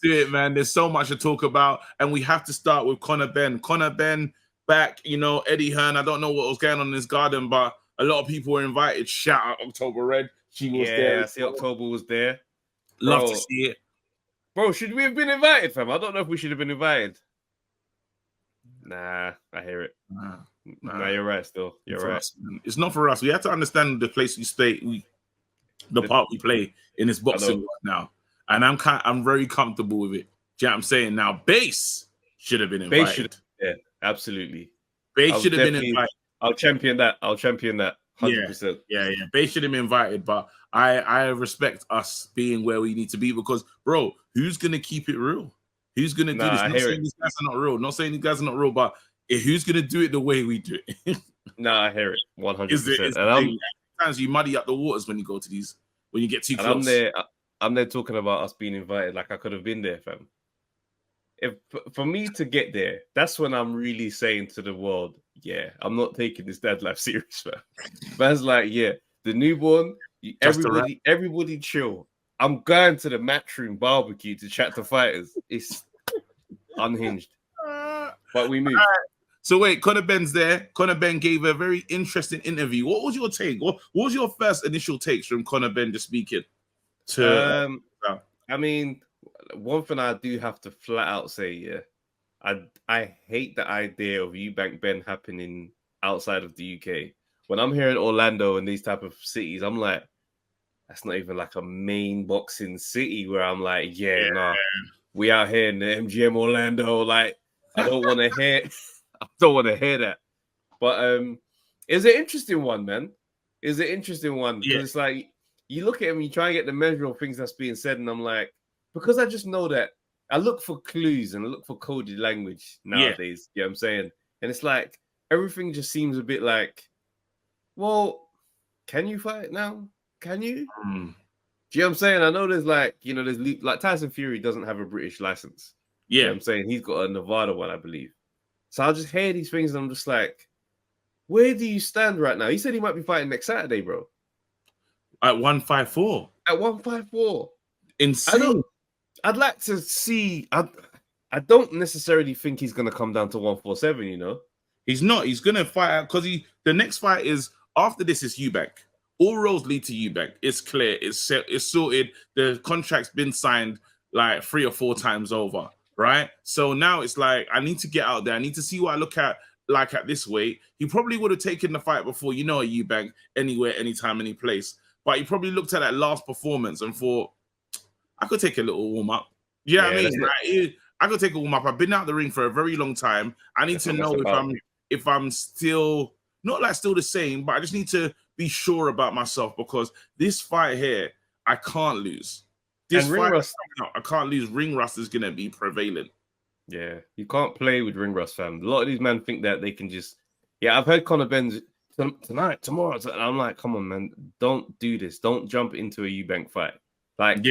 to it, man. There's so much to talk about, and we have to start with Conor Benn. Conor Benn back, Eddie Hearn. I don't know what was going on in his garden, but a lot of people were invited. Shout out October Red. She was there. Yeah, I see October was there. Love to see it. Bro, should we have been invited, fam? I don't know if we should have been invited. Nah, I hear it. Nah, you're right still. You're right. Us, it's not for us. We have to understand the place we stay, the part we play in this boxing right now. And I'm very comfortable with it. Do you know what I'm saying? Now, Base should have been invited. Yeah, absolutely. Base should have been invited. I'll champion that. 100%. Yeah. Base should have been invited, but I respect us being where we need to be because, bro, who's gonna keep it real? Who's gonna do this? Not saying these guys are not real. Not saying these guys are not real, but who's gonna do it the way we do it? I hear it 100%. And sometimes you muddy up the waters when you go to these, when you get too close. I'm there talking about us being invited, like I could have been there, fam. If for me to get there, that's when I'm really saying to the world, yeah, I'm not taking this dad life serious, man. Man's like, yeah, the newborn, everybody chill. I'm going to the matchroom barbecue to chat to fighters. It's unhinged. But we move. So wait, Conor Benn's there. Conor Benn gave a very interesting interview. What was your take? What was your first initial takes from Conor Benn just speaking? I mean, one thing I do have to flat out say, yeah, I hate the idea of Eubank Ben happening outside of the UK. When I'm here in Orlando and these type of cities, I'm like, that's not even like a main boxing city where I'm like, nah, we out here in the MGM Orlando. Like, I don't want to hear that. But it's an interesting one, man. It's an interesting one because it's like you look at him, you try and get the measure of things that's being said, and I'm like, because I just know that I look for clues and I look for coded language nowadays. You know what I'm saying? And it's like everything just seems a bit like, well, can you fight now? Can you? Do you know what I'm saying? I know there's like, there's like Tyson Fury doesn't have a British license. Yeah. You know what I'm saying? He's got a Nevada one, I believe. So I'll just hear these things and I'm just like, where do you stand right now? He said he might be fighting next Saturday, bro. At 154. At 154. Insane. I'd like to see. I don't necessarily think he's going to come down to 147, He's not. He's going to fight out because the next fight is, after this is Eubank. All roads lead to Eubank. It's clear. It's set. It's sorted. The contract's been signed like 3 or 4 times over, right? So now it's like, I need to get out there. I need to see what I look at like at this weight. He probably would have taken the fight before, a Eubank, anywhere, anytime, any place. But he probably looked at that last performance and thought, I could take a little warm-up. You know what I mean? I could take a warm-up. I've been out the ring for a very long time. I need to know if I'm still, not like still the same, but I just need to be sure about myself because this fight here, I can't lose. This fight, I can't lose. Ring rust is going to be prevalent. Yeah, you can't play with ring rust, fam. A lot of these men think that they can just... Yeah, I've heard Conor Benn tonight, tomorrow. And I'm like, come on, man. Don't do this. Don't jump into a Eubank fight. Like,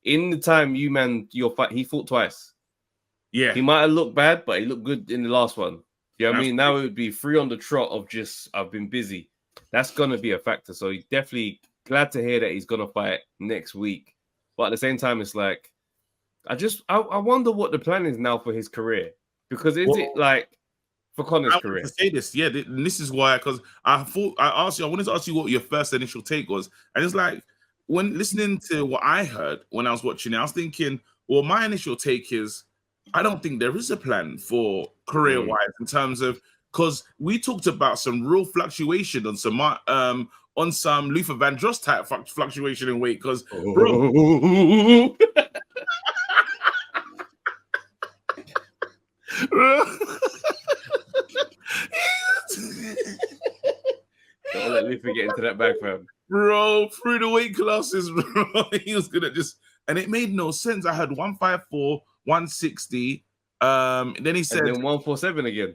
in the time your fight, he fought twice. Yeah. He might have looked bad, but he looked good in the last one. You know what I mean? Now it would be 3 on the trot of just, I've been busy. That's going to be a factor. So he's definitely glad to hear that he's going to fight next week. But at the same time, it's like, I wonder what the plan is now for his career. Because it like for Conor's career? To say this, this is why, because I wanted to ask you what your first initial take was. And it's like, when listening to what I heard when I was watching it, I was thinking, well, my initial take is, I don't think there is a plan for career-wise in terms of, because we talked about some real fluctuation on some Luther Vandross type fluctuation in weight. Because, bro, don't let Luther get into that bag, fam. Bro, through the weight classes, bro, he was gonna and it made no sense. I had 154, 160. Then he said, and then 147 again.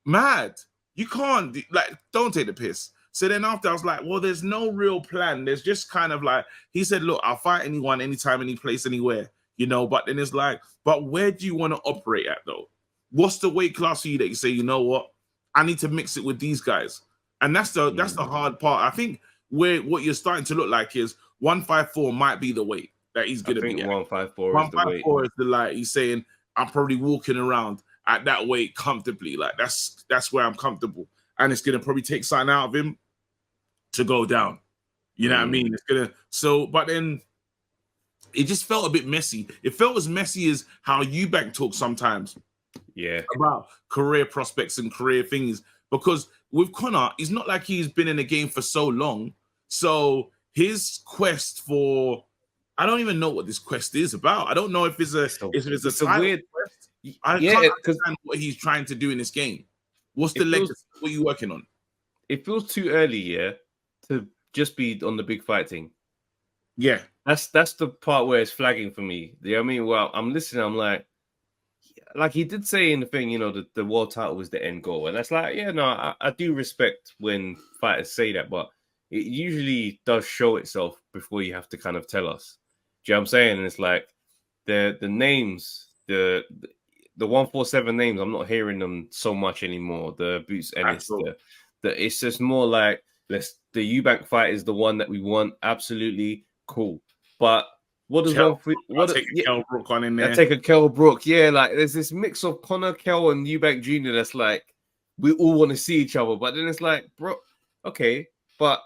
Mad. You can't, don't take the piss. So then after I was like, well, there's no real plan. There's just kind of like, he said, look, I'll fight anyone, anytime, any place, anywhere, but then it's like, but where do you want to operate at though? What's the weight class for you that you say, you know what? I need to mix it with these guys. And that's the hard part. I think what you're starting to look like is 154 might be the weight. that he's I gonna think be at. 154 is the weight. 154 is the like he's saying I'm probably walking around at that weight comfortably. Like that's where I'm comfortable, and it's gonna probably take something out of him to go down. You know what I mean? It's gonna but then it just felt a bit messy. It felt as messy as how Eubank talks sometimes. Yeah. About career prospects and career things. Because with Conor, it's not like he's been in the game for so long. So his quest for I don't even know what this quest is about. I don't know if it's a weird quest. I can't understand what he's trying to do in this game. What's the legacy? What are you working on? It feels too early, yeah, to just be on the big fight thing. Yeah. That's the part where it's flagging for me. You know what I mean? Well, I'm listening, I'm like he did say in the thing, you know, the world title was the end goal. And that's like, yeah, no, I do respect when fighters say that, but it usually does show itself before you have to kind of tell us. Do you know what I'm saying? And it's like the names, the 147 names, I'm not hearing them so much anymore. The Boots Ennis, it's just more like the Eubank fight is the one that we want. Absolutely cool. But what does take a Kell Brook on in there? I take a Kell Brook, yeah. Like there's this mix of Conor, Kell, and Eubank Jr. That's like we all want to see each other, but then it's like, bro, okay, but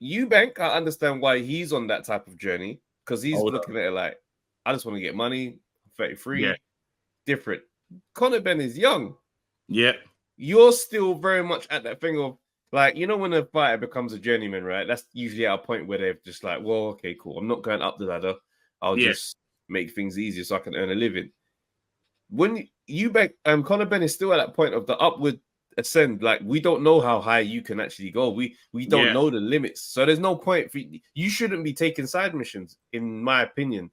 Eubank, I understand why he's on that type of journey because he's looking at it like, I just want to get money. I'm 33, different. Conor Benn is young. Yeah, you're still very much at that thing of like, you know, when a fighter becomes a journeyman, right? That's usually at a point where they're just like, well, okay, cool. I'm not going up the ladder. I'll just make things easier so I can earn a living. When Conor Benn is still at that point of the upward ascend, like we don't know how high you can actually go. We don't know the limits. So there's no point for you shouldn't be taking side missions, in my opinion.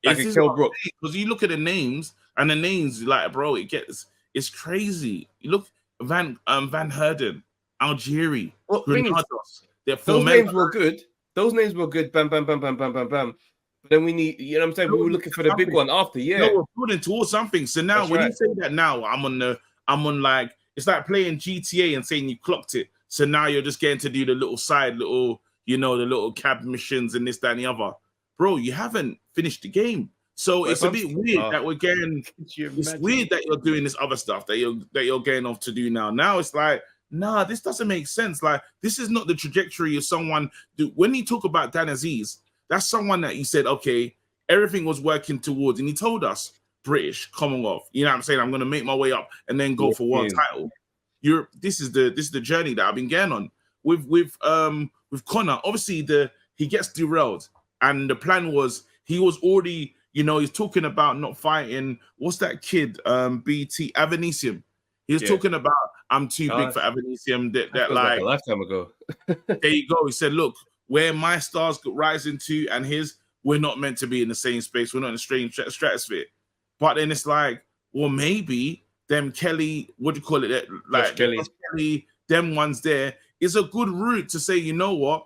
Like a Kell Brook. Because you look at the names and the names, like, bro, it's crazy. You look Van Herden, Algieri, Granados. Those names were good. Those names were good. Bam, bam, bam, bam, bam, bam, bam. But then we need, you know what I'm saying? We were looking for the big one after, No, we're building towards something. So now you say that now, I'm on like, it's like playing GTA and saying you clocked it. So now you're just getting to do the little, you know, the little cab missions and this, that, and the other. Bro, you haven't finished the game. So it's a bit weird that we're getting, it's weird that you're doing this other stuff that you're getting off to do now. Now it's like, nah, this doesn't make sense. Like, this is not the trajectory of someone. When you talk about Dan Aziz, that's someone that you said, okay, everything was working towards, and he told us, British, Commonwealth. You know what I'm saying? I'm going to make my way up and then go for world title. This is the journey that I've been getting on. With Conor, obviously he gets derailed, and the plan was he was already, you know, he's talking about not fighting. What's that kid? BT Avanesium. He was talking about I'm too big for Avanesium. That like a lifetime ago. There you go. He said, look, where my stars rise into and his, we're not meant to be in the same space. We're not in the same stratosphere. But then it's like, well, maybe them Kelly, what do you call it? Like Kelly, them ones there is a good route to say, you know what?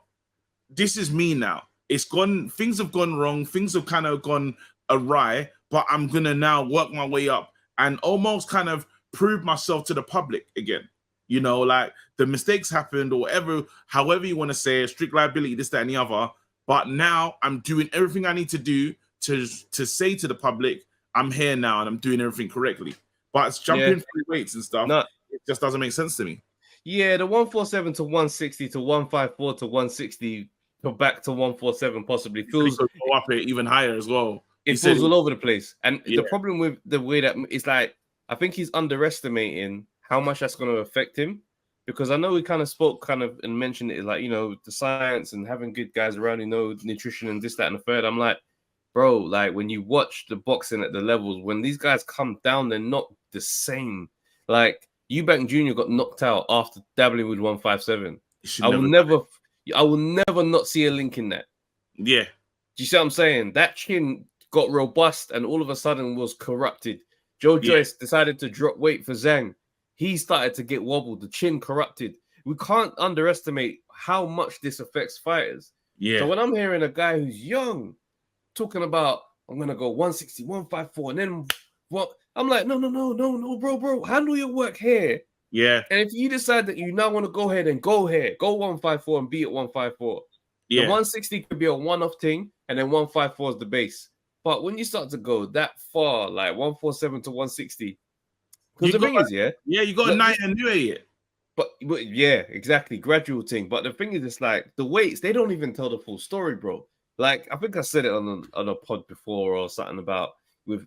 This is me now. It's gone, things have gone wrong, things have kind of gone awry, but I'm gonna now work my way up and almost kind of prove myself to the public again. You know, like the mistakes happened or whatever, however you want to say it, strict liability, this, that, and the other. But now I'm doing everything I need to do to say to the public, I'm here now and I'm doing everything correctly. But it's jumping through weights and stuff. It just doesn't make sense to me. Yeah, the 147 to 160 to 154 to 160 to back to 147 possibly feels go up it even higher as well. It feels all over the place. And the problem with the way that it's like, I think he's underestimating how much that's going to affect him, because I know we kind of spoke and mentioned it, like, you know, the science and having good guys around, you know, nutrition and this, that, and the third. I'm like, bro, like when you watch the boxing at the levels, when these guys come down, they're not the same. Like Eubank Jr. got knocked out after dabbling with 157. I will never not see a link in that. Yeah. Do you see what I'm saying? That chin got robust and all of a sudden was corrupted. Joe Joyce decided to drop weight for Zhang. He started to get wobbled, the chin corrupted. We can't underestimate how much this affects fighters. Yeah. So when I'm hearing a guy who's young talking about, I'm going to go 160, 154, and then what? I'm like, no, bro. Handle your work here. Yeah. And if you decide that you now want to go ahead and go here, go 154 and be at 154. Yeah. The 160 could be a one-off thing. and then 154 is the base. But when you start to go that far, like 147 to 160, because the thing is, you got a look, 9 and new it. but yeah, exactly, gradual thing. But the thing is, it's like the weights, they don't even tell the full story, bro. Like, I think I said it on a pod before or something about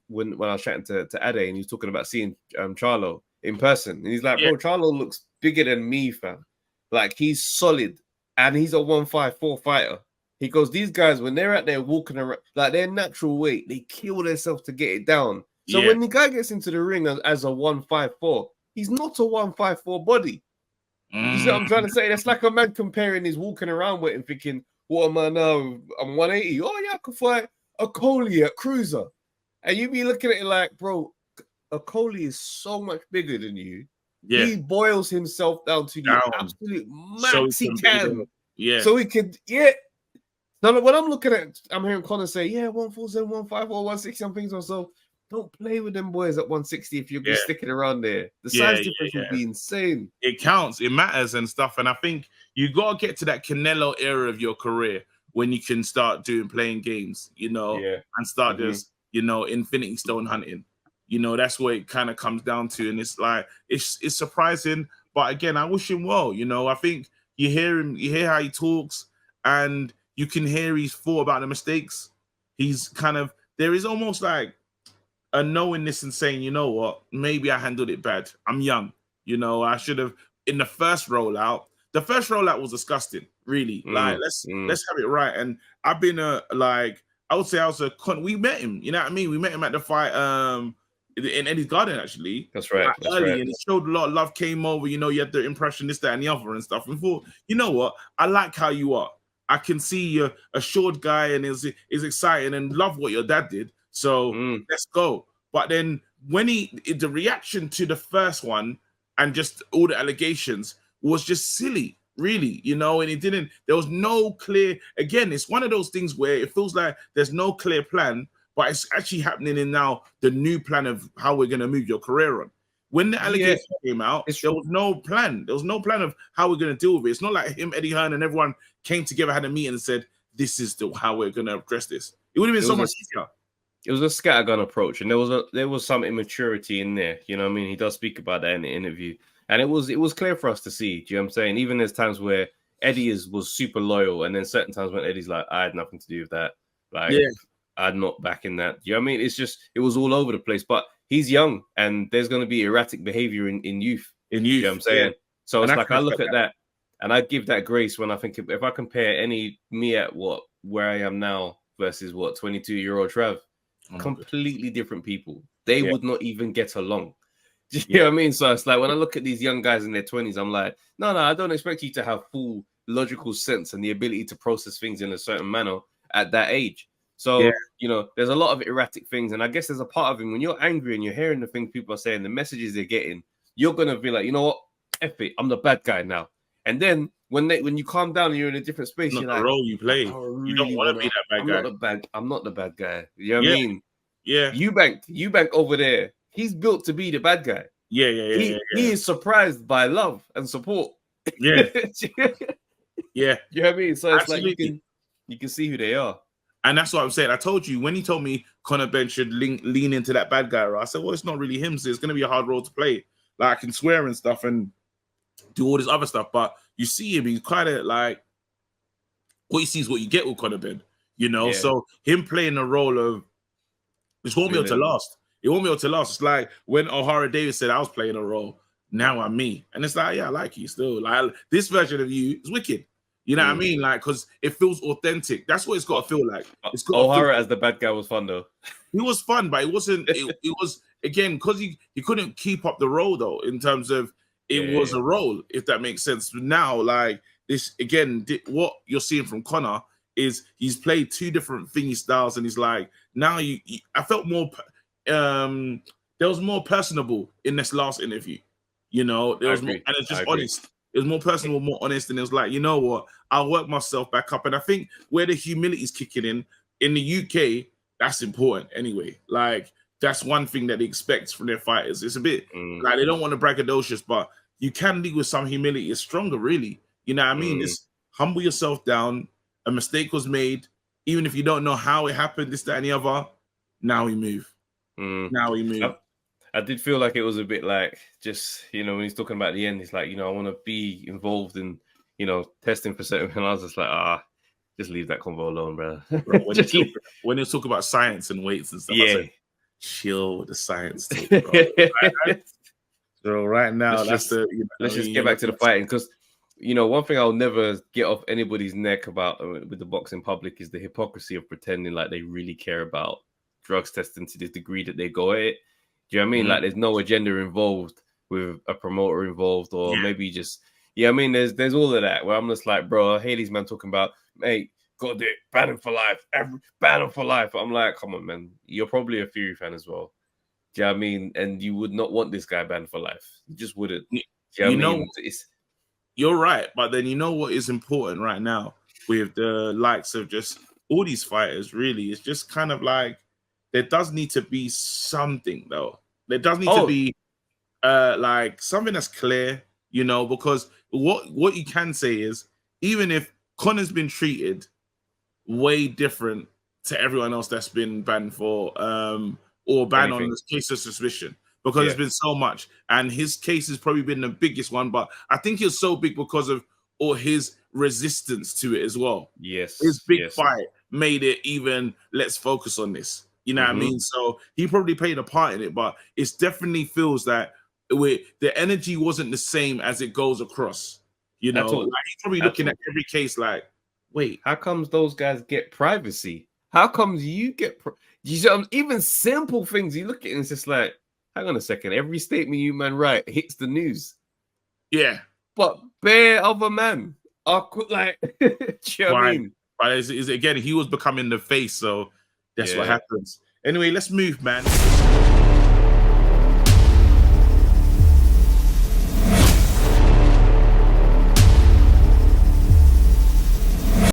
when I was chatting to Ade, and he was talking about seeing Charlo in person. And he's like, bro, Charlo looks bigger than me, fam. Like, he's solid. And he's a 154 fighter. He goes, these guys, when they're out there walking around, like their natural weight, they kill themselves to get it down. So when the guy gets into the ring as a 154, he's not a 154 body. You see what I'm trying to say? That's like a man comparing his walking around with and thinking, what am I now? I'm 180. Oh, yeah, I could fight a Coley at Cruiser. And you be looking at it like, bro, a Coley is so much bigger than you. Yeah. He boils himself down to the absolute max he can. Yeah. So he could, Now, when I'm looking at, I'm hearing Connor say, 147, 154, 160, I'm thinking to myself, don't play with them boys at 160 if you're sticking around there. The size difference would be insane. It counts, it matters and stuff. And I think you got to get to that Canelo era of your career when you can start playing games, and start this, Infinity Stone hunting. That's what it kind of comes down to. And it's like, it's surprising. But again, I wish him well. I think you hear him, you hear how he talks, and you can hear he's thought about the mistakes. He's kind of, there is almost like a knowingness and saying, you know what, maybe I handled it bad. I'm young. I should have, in the first rollout was disgusting, really. Like, let's have it right. And I've been I would say we met him, you know what I mean? We met him at the fight in Eddie's Garden, actually. That's right. And he showed a lot of love, came over, you had the impression, this, that, and the other and stuff. And thought, you know what? I like how you are. I can see you're a short guy and is excited and love what your dad did. So let's go. But then when the reaction to the first one and just all the allegations was just silly, really, and there was no clear, again, it's one of those things where it feels like there's no clear plan, but it's actually happening in now the new plan of how we're going to move your career on. When the allegation came out, there was no plan. There was no plan of how we're going to deal with it. It's not like him, Eddie Hearn, and everyone came together, had a meeting and said, this is how we're going to address this. It would have been so much easier. It was a scattergun approach, and there was some immaturity in there. You know what I mean? He does speak about that in the interview. And it was clear for us to see. Do you know what I'm saying? Even there's times where Eddie was super loyal, and then certain times when Eddie's like, I had nothing to do with that. Like, I'm not backing that. Do you know what I mean? It's just, it was all over the place. But he's young, and there's going to be erratic behavior in youth. You know what I'm saying? Yeah. So it's like I look at that, and I give that grace when I think, if I compare me at where I am now versus 22-year-old Trav, completely different people. They would not even get along. You know what I mean? So it's like when I look at these young guys in their 20s, I'm like, no, I don't expect you to have full logical sense and the ability to process things in a certain manner at that age. So, there's a lot of erratic things. And I guess there's a part of him, when you're angry and you're hearing the things people are saying, the messages they're getting, you're going to be like, you know what? F it, I'm the bad guy now. And then when you calm down and you're in a different space, you're like, the role you play. Really you don't want to be that bad guy. I'm not the bad guy. You know what I mean? Yeah. Eubank over there, he's built to be the bad guy. He is surprised by love and support. Yeah. You know what I mean? So it's Absolutely. like you can see who they are. And that's what I'm saying. I told you, when he told me Conor Ben should lean into that bad guy role, I said, well, it's not really him, so it's going to be a hard role to play. Like, I can swear and stuff and do all this other stuff, but you see him, he's kind of like, what you see is what you get with Conor Ben, So him playing the role of, this won't be able to last. It won't be able to last. It's like when O'Hara Davis said, I was playing a role, now I'm me. And it's like, I like you still. Like, this version of you is wicked. You know what I mean? Like, because it feels authentic. That's what it's got to feel like. It's got O'Hara as the bad guy was fun, though. He was fun, but it wasn't. It was, again, because he couldn't keep up the role, though, in terms of it was a role, if that makes sense. But now, like, this, again, what you're seeing from Conor is he's played two different thingy styles, and he's like, now I felt more, there was more personable in this last interview. There was more, and it's just honest. It was more personal, more honest, and it was like, you know what? I'll work myself back up. And I think where the humility is kicking in the UK, that's important anyway. Like, that's one thing that they expect from their fighters. It's a bit like they don't want to braggadocious, but you can lead with some humility. It's stronger, really. You know what I mean? Just humble yourself down. A mistake was made. even if you don't know how it happened, this, that, and the other. Now we move. Now we move. I did feel like it was a bit like just, you know, when he's talking about the end, he's like, you know, I want to be involved in, you know, testing for certain. And I was just like, just leave that convo alone, bro. When you talk about science and weights and stuff, I said, chill with the science talk, bro. So right now, let's just get back to the fighting, because, you know, one thing I'll never get off anybody's neck about with the boxing public is the hypocrisy of pretending like they really care about drugs testing to the degree that they go at it. Do you know what I mean? Like, there's no agenda involved with a promoter involved, or maybe just, I mean, there's all of that where I'm just like, bro, I hear these men talking about, mate, gotta do it, ban him for life, ban him for life. I'm like, come on, man, you're probably a Fury fan as well. Do you know what I mean? And you would not want this guy banned for life. You just wouldn't. Do you know what I mean? You're right, but then you know what is important right now with the likes of just all these fighters, really, it's just kind of like, there does need to be something, though. There does need to be like something that's clear, you know, because what you can say is, even if Conor's been treated way different to everyone else that's been banned for or banned on this case of suspicion, because there's been so much, and his case has probably been the biggest one, but I think it's so big because of all his resistance to it as well. His big fight made it even, let's focus on this. You know what I mean? So he probably played a part in it, but it definitely feels that the energy wasn't the same as it goes across. You know, like he's probably looking at every case like, wait, how comes those guys get privacy? How comes you get even simple things you look at it and it's just like, hang on a second, every statement you man write hits the news. Yeah. But bare other man are like, do you know what I mean? But again, he was becoming the face, so that's what happens. Anyway, let's move, man.